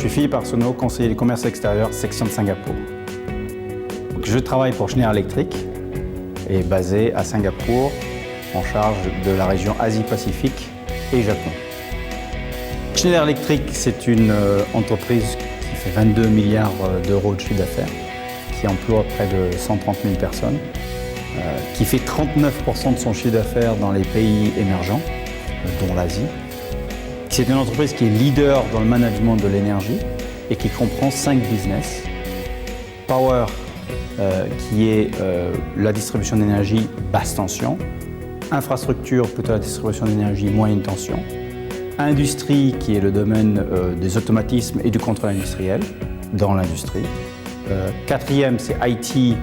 suis Philippe Arsenault, conseiller du commerce extérieur, section de Singapour. Donc, je travaille pour Schneider Electric et basé à Singapour, en charge de la région Asie-Pacifique et Japon. Schneider Electric, c'est une entreprise qui fait 22 milliards d'euros de chiffre d'affaires, qui emploie près de 130 000 personnes, qui fait 39% de son chiffre d'affaires dans les pays émergents, dont l'Asie. C'est une entreprise qui est leader dans le management de l'énergie et qui comprend 5 business. Power, qui est la distribution d'énergie basse tension. Infrastructure, plutôt la distribution d'énergie moyenne tension. Industrie, qui est le domaine des automatismes et du contrôle industriel dans l'industrie. Quatrième, c'est IT,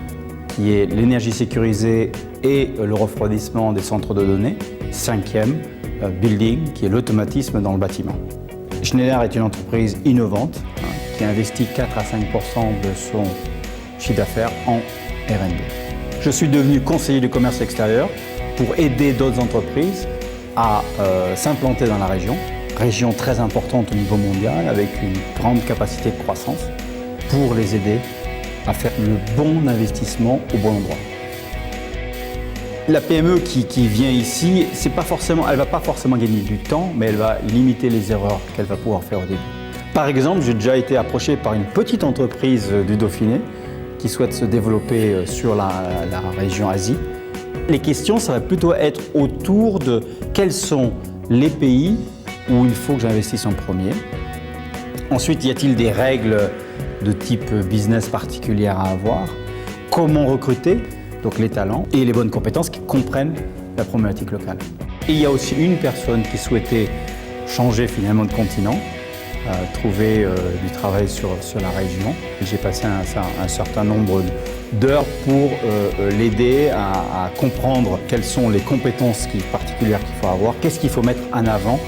qui est l'énergie sécurisée et le refroidissement des centres de données. Cinquième, Building, qui est l'automatisme dans le bâtiment. Schneider est une entreprise innovante qui investit 4 à 5% de son chiffre d'affaires en R&D. Je suis devenu conseiller du commerce extérieur pour aider d'autres entreprises à s'implanter dans la région très importante au niveau mondial avec une grande capacité de croissance pour les aider à faire le bon investissement au bon endroit. La PME qui vient ici, elle ne va pas forcément gagner du temps, mais elle va limiter les erreurs qu'elle va pouvoir faire au début. Par exemple, j'ai déjà été approché par une petite entreprise du Dauphiné qui souhaite se développer sur la région Asie. Les questions, ça va plutôt être autour de quels sont les pays où il faut que j'investisse en premier. Ensuite, y a-t-il des règles de type business particulières à avoir? Comment recruter? Donc les talents et les bonnes compétences qui comprennent la problématique locale. Et il y a aussi une personne qui souhaitait changer finalement de continent, trouver du travail sur la région. J'ai passé un certain nombre d'heures pour l'aider à comprendre quelles sont les compétences particulières qu'il faut avoir, qu'est-ce qu'il faut mettre en avant.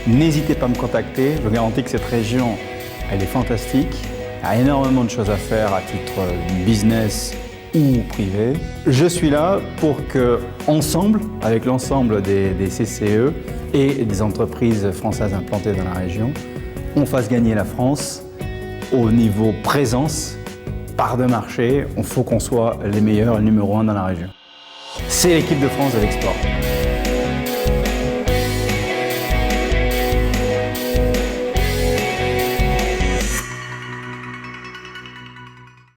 N'hésitez pas à me contacter, je vous garantis que cette région, elle est fantastique. Il y a énormément de choses à faire à titre business ou privé. Je suis là pour que, ensemble, avec l'ensemble des CCE et des entreprises françaises implantées dans la région, on fasse gagner la France au niveau présence, part de marché. Il faut qu'on soit les meilleurs, le numéro 1 dans la région. C'est l'équipe de France de l'export.